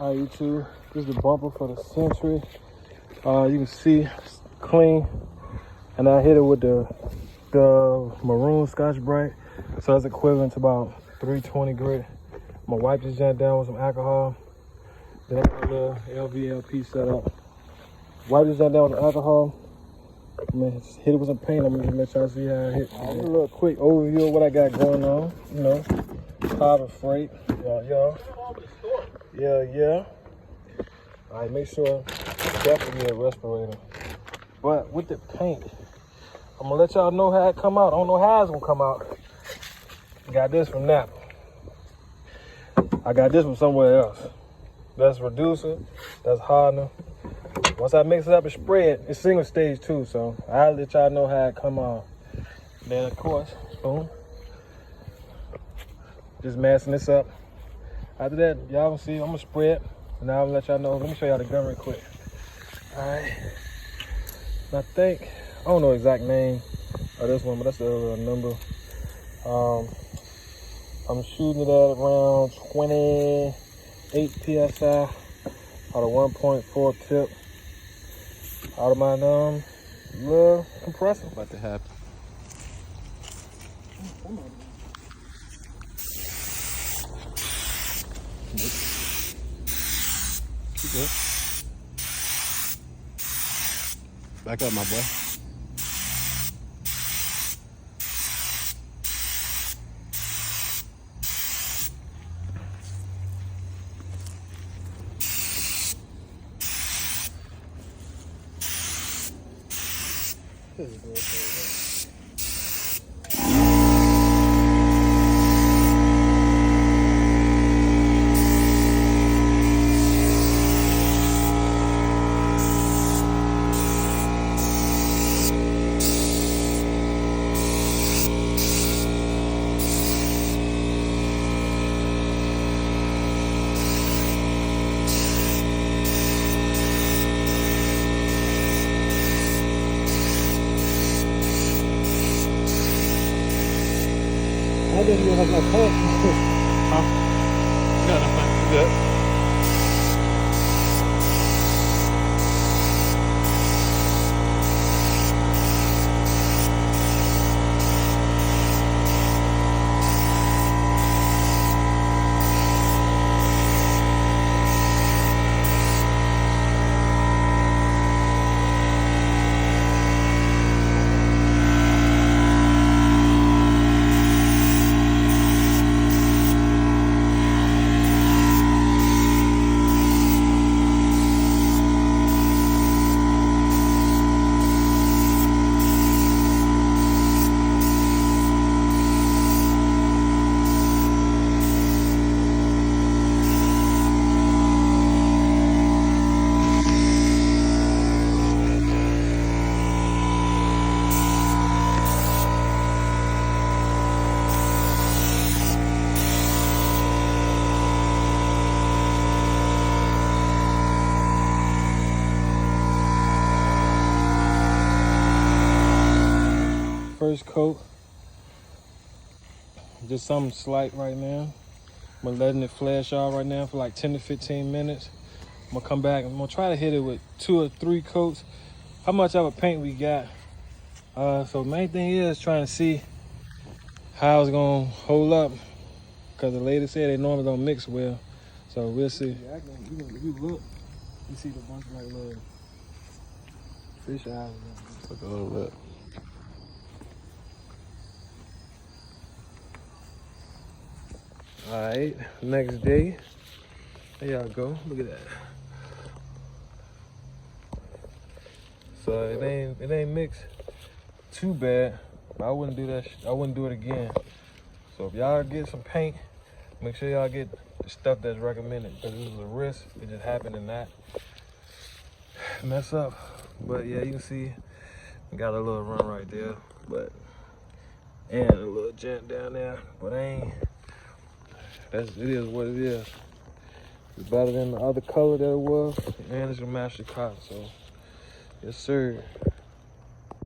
All right, YouTube, this is the bumper for the Sentra. You can see it's clean, and I hit it with the maroon Scotch Brite, so that's equivalent to about 320 grit. I'm gonna wipe this junk down with some alcohol. Then I got a little lvlp set up. Wipe this junk down with alcohol. Man, just hit it with some paint. I'm gonna let y'all see how it hits. A little quick overview of what I got going on. You know, Harbor Freight, y'all. Yeah. All right, make sure definitely a respirator. But with the paint, I'm gonna let y'all know how it come out. I don't know how it's gonna come out. Got this from Napa. I got this from somewhere else. That's reducer, that's hardener. Once I mix it up and spray it, it's single stage too, so I'll let y'all know how it come out. Then of course, boom. Just messing this up. After that, y'all gonna see, I'm gonna spray it. And now I'm gonna let y'all know. Let me show y'all the gun real quick. All right. And I think, I don't know the exact name of this one, but that's the number. I'm shooting it at around 28 PSI out of 1.4 tip. Out of my little compressor. About to happen. You good? Back up, my boy. I didn't even have no pump. Huh? Yeah, that's fine. You good? First coat, just something slight right now. I'm letting it flash out right now for like 10 to 15 minutes. I'm gonna come back and I'm gonna try to hit it with 2 or 3 coats. How much of a paint we got? So main thing is trying to see how it's gonna hold up, because the lady said they normally don't mix well. So we'll see. If you look, you see the bunch of like little fish eyes. Look a little bit. All right, next day. There y'all go. Look at that. So it ain't mixed too bad, but I wouldn't do that. I wouldn't do it again. So if y'all get some paint, make sure y'all get the stuff that's recommended, because this is a risk. It just happened and not mess up. But yeah, you can see we got a little run right there, and a little gent down there, but it is what it is. It's better than the other color that it was, and it's gonna match the cotton. So yes sir.